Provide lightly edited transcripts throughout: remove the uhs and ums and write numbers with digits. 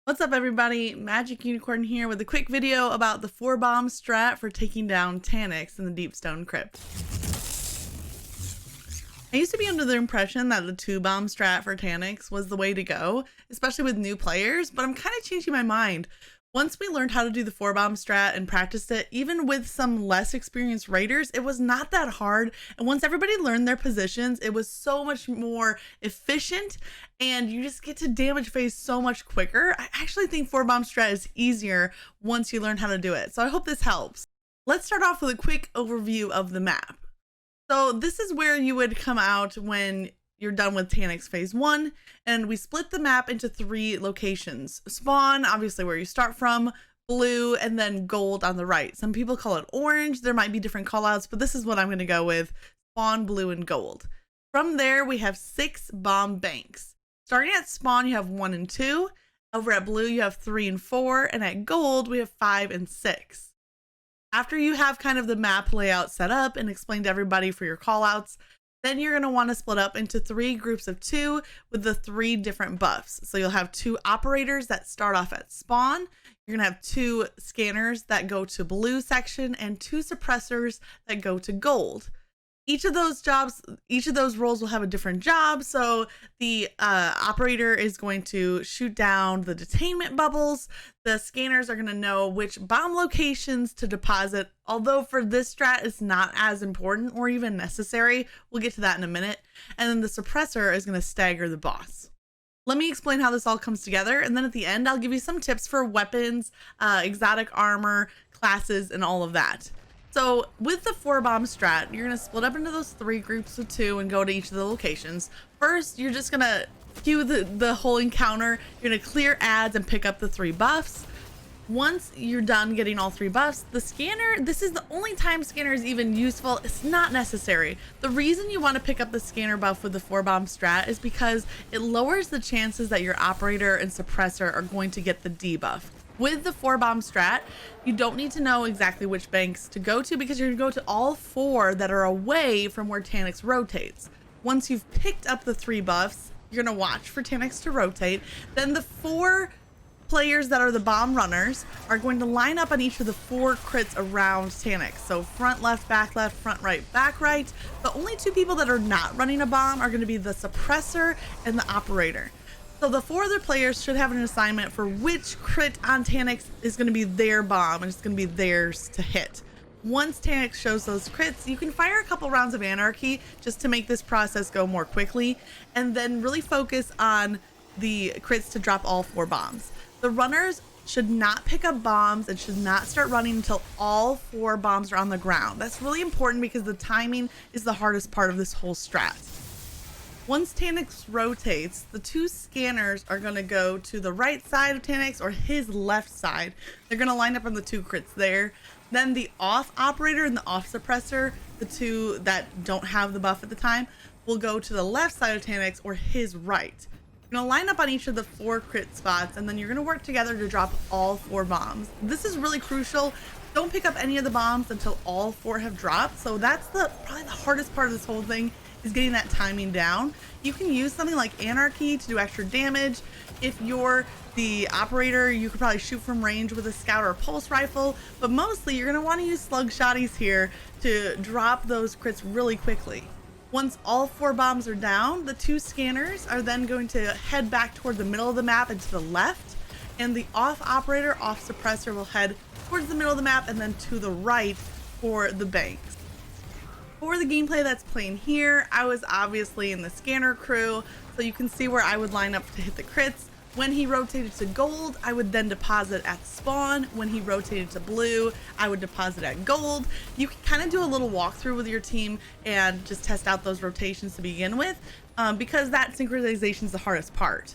What's up everybody, Magic Unicorn here with a quick video about the 4-bomb strat for taking down Taniks in the Deep Stone Crypt. I used to be under the impression that the 2-bomb strat for Taniks was the way to go, especially with new players, but I'm kind of changing my mind. Once we learned how to do the 4-bomb strat and practiced it, even with some less experienced raiders, it was not that hard. And once everybody learned their positions, it was so much more efficient and you just get to damage phase so much quicker. I actually think 4-bomb strat is easier once you learn how to do it. So I hope this helps. Let's start off with a quick overview of the map. So this is where you would come out when you're done with Taniks phase 1, and we split the map into 3 locations. Spawn, obviously where you start from, blue, and then gold on the right. Some people call it orange. There might be different callouts, but this is what I'm going to go with: spawn, blue, and gold. From there, we have 6 bomb banks. Starting at spawn, you have 1 and 2. Over at blue, you have 3 and 4. And at gold, we have 5 and 6. After you have kind of the map layout set up and explained to everybody for your callouts, then you're going to want to split up into 3 groups of 2 with the 3 different buffs. So you'll have 2 operators that start off at spawn. You're going to have 2 scanners that go to blue section and 2 suppressors that go to gold. Each of those roles will have a different job. So the operator is going to shoot down the detainment bubbles. The scanners are going to know which bomb locations to deposit, although for this strat it's not as important or even necessary. We'll get to that in a minute. And then the suppressor is going to stagger the boss. Let me explain how this all comes together, and then at the end I'll give you some tips for weapons, exotic armor, classes, and all of that. So with the 4-bomb strat, you're going to split up into those 3 groups of 2 and go to each of the locations. First, you're just going to queue the whole encounter. You're going to clear ads and pick up the 3 buffs. Once you're done getting all 3 buffs, the scanner, this is the only time scanner is even useful. It's not necessary. The reason you want to pick up the scanner buff with the 4-bomb strat is because it lowers the chances that your operator and suppressor are going to get the debuff. With the 4-bomb strat, you don't need to know exactly which banks to go to because you're going to go to all 4 that are away from where Taniks rotates. Once you've picked up the 3 buffs, you're going to watch for Taniks to rotate. Then the 4 players that are the bomb runners are going to line up on each of the 4 crits around Taniks. So front left, front right, back right. The only 2 people that are not running a bomb are going to be the suppressor and the operator. So the 4 other players should have an assignment for which crit on Taniks is going to be their bomb and it's going to be theirs to hit. Once Taniks shows those crits, you can fire a couple rounds of anarchy just to make this process go more quickly, and then really focus on the crits to drop all 4 bombs. The runners should not pick up bombs and should not start running until all 4 bombs are on the ground. That's really important because the timing is the hardest part of this whole strat. Once Taniks rotates, the 2 scanners are going to go to the right side of Taniks or his left side. They're going to line up on the 2 crits there. Then the off operator and the off suppressor, the 2 that don't have the buff at the time, will go to the left side of Taniks or his right. You're going to line up on each of the 4 crit spots, and then you're going to work together to drop all 4 bombs. This is really crucial. Don't pick up any of the bombs until all 4 have dropped. So that's probably the hardest part of this whole thing, is getting that timing down. You can use something like anarchy to do extra damage. If you're the operator, you could probably shoot from range with a scout or a pulse rifle, but mostly you're going to want to use slug shotties here to drop those crits really quickly. Once all 4 bombs are down, the 2 scanners are then going to head back toward the middle of the map and to the left, and the off operator, off suppressor will head towards the middle of the map and then to the right for the banks. For the gameplay that's playing here, I was obviously in the scanner crew, so you can see where I would line up to hit the crits. When he rotated to gold, I would then deposit at spawn. When he rotated to blue, I would deposit at gold. You can kind of do a little walkthrough with your team and just test out those rotations to begin with, because that synchronization is the hardest part.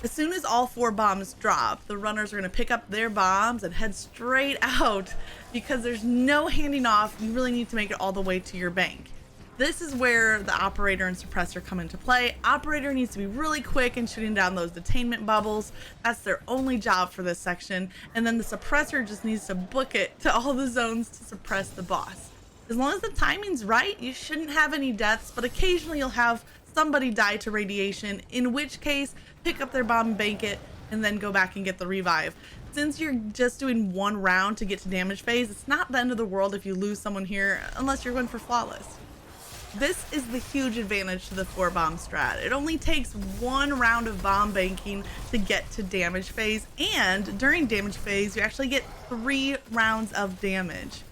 As soon as all 4 bombs drop, the runners are going to pick up their bombs and head straight out because there's no handing off. You really need to make it all the way to your bank. This is where the operator and suppressor come into play. Operator needs to be really quick in shooting down those detainment bubbles. That's their only job for this section. And then the suppressor just needs to book it to all the zones to suppress the boss. As long as the timing's right, you shouldn't have any deaths, but occasionally you'll have somebody die to radiation, in which case pick up their bomb and bank it, and then go back and get the revive. Since you're just doing one round to get to damage phase, it's not the end of the world if you lose someone here, unless you're going for flawless. This is the huge advantage to the 4-bomb strat. It only takes one round of bomb banking to get to damage phase, and during damage phase, you actually get 3 rounds of damage.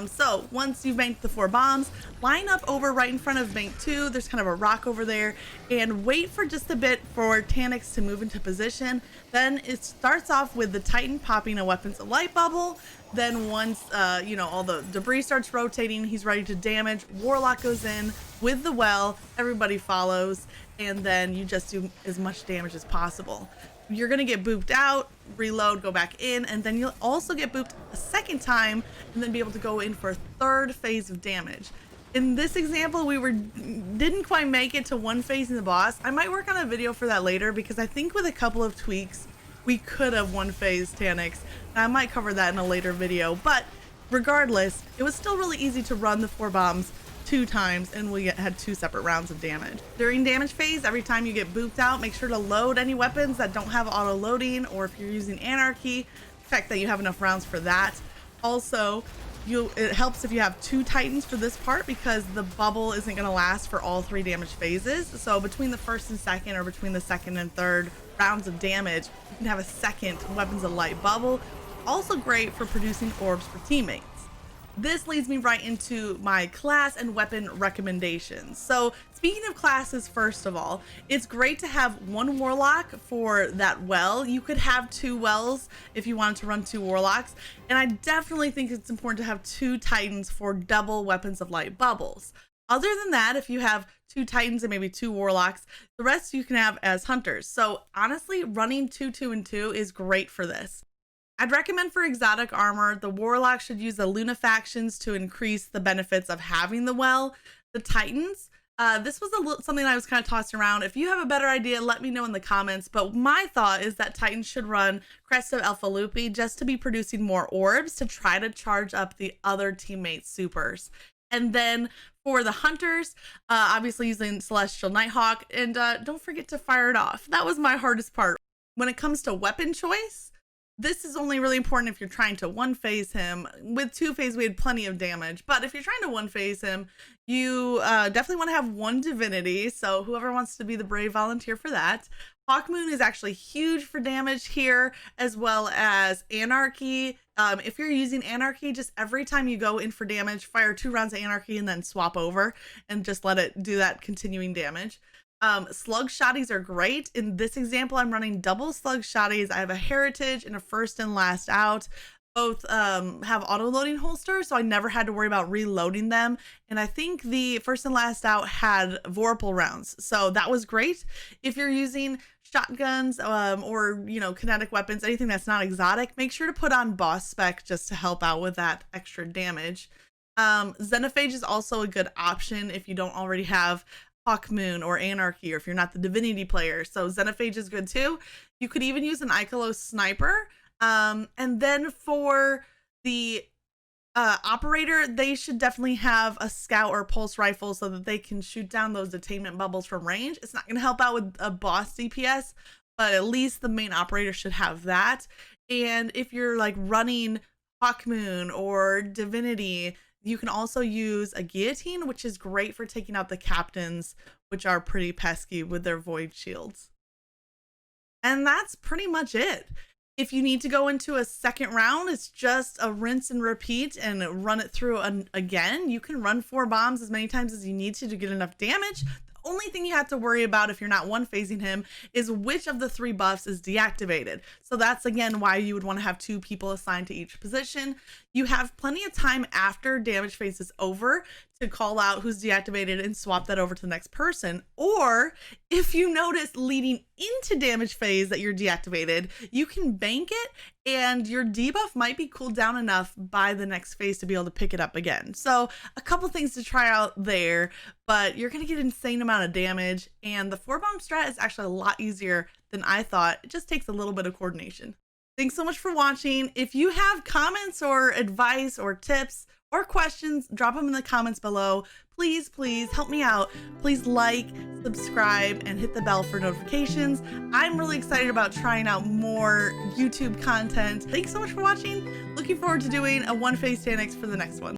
So once you've banked the 4 bombs, line up over right in front of bank 2. There's kind of a rock over there, and wait for just a bit for Taniks to move into position. Then it starts off with the Titan popping a weapons of light bubble. Then once you know, all the debris starts rotating, he's ready to damage. Warlock goes in with the well, everybody follows, and then you just do as much damage as possible. You're gonna get booped out, reload, go back in, and then you'll also get booped a second time and then be able to go in for a 3rd phase of damage. In this example, we didn't quite make it to 1 phase in the boss. I might work on a video for that later, because I think with a couple of tweaks, we could have 1 phase Taniks. I might cover that in a later video, but regardless, it was still really easy to run the 4 bombs 2 times, and we had 2 separate rounds of damage. During damage phase, every time you get booped out, make sure to load any weapons that don't have auto loading, or if you're using anarchy, check that you have enough rounds for that. Also, it helps if you have 2 titans for this part, because the bubble isn't going to last for all 3 damage phases. So between the 1st and 2nd, or between the 2nd and 3rd rounds of damage, you can have a 2nd weapons of light bubble. Also great for producing orbs for teammates. This leads me right into my class and weapon recommendations. So speaking of classes, first of all, it's great to have 1 warlock for that well. You could have 2 wells if you wanted to run 2 warlocks. And I definitely think it's important to have 2 titans for double weapons of light bubbles. Other than that, if you have 2 titans and maybe 2 warlocks, the rest you can have as hunters. So honestly, running 2, 2, and 2 is great for this. I'd recommend for exotic armor, the warlock should use the lunafactions to increase the benefits of having the well. The titans, this was something I was kind of tossing around. If you have a better idea, let me know in the comments. But my thought is that titans should run Crest of Alpha Lupi just to be producing more orbs to try to charge up the other teammates' supers. And then for the hunters, obviously using Celestial Nighthawk, and don't forget to fire it off. That was my hardest part. When it comes to weapon choice, this is only really important if you're trying to 1 phase him. With 2 phase, we had plenty of damage, but if you're trying to 1 phase him, you definitely want to have 1 divinity. So whoever wants to be the brave volunteer for that. Hawkmoon is actually huge for damage here, as well as anarchy. If you're using anarchy, just every time you go in for damage, fire 2 rounds of anarchy and then swap over and just let it do that continuing damage. Slug shotties are great. In this example, I'm running double slug shotties. I have a heritage and a first and last out. Both have auto loading holsters, so I never had to worry about reloading them. And I think the first and last out had vorpal rounds, so that was great. If you're using shotguns or kinetic weapons, anything that's not exotic, make sure to put on boss spec just to help out with that extra damage. Xenophage is also a good option if you don't already have Hawkmoon or Anarchy, or if you're not the divinity player. So Xenophage is good too. You could even use an Ikelos sniper. And then for the operator, they should definitely have a scout or pulse rifle so that they can shoot down those detainment bubbles from range. It's not going to help out with a boss DPS, but at least the main operator should have that. And if you're like running Hawkmoon or divinity, you can also use a guillotine, which is great for taking out the captains, which are pretty pesky with their void shields. And that's pretty much it. If you need to go into a second round, it's just a rinse and repeat and run it through again. You can run 4 bombs as many times as you need to get enough damage. Only thing you have to worry about if you're not 1 phasing him is which of the 3 buffs is deactivated. So that's again why you would want to have 2 people assigned to each position. You have plenty of time after damage phase is over to call out who's deactivated and swap that over to the next person. Or if you notice leading into damage phase that you're deactivated, you can bank it and your debuff might be cooled down enough by the next phase to be able to pick it up again. So a couple things to try out there, but you're going to get an insane amount of damage, and the 4-bomb strat is actually a lot easier than I thought. It just takes a little bit of coordination. Thanks so much for watching. If you have comments or advice or tips or questions, drop them in the comments below. Please, please help me out. Please like, subscribe, and hit the bell for notifications. I'm really excited about trying out more YouTube content. Thanks so much for watching. Looking forward to doing a one-face Taniks for the next one.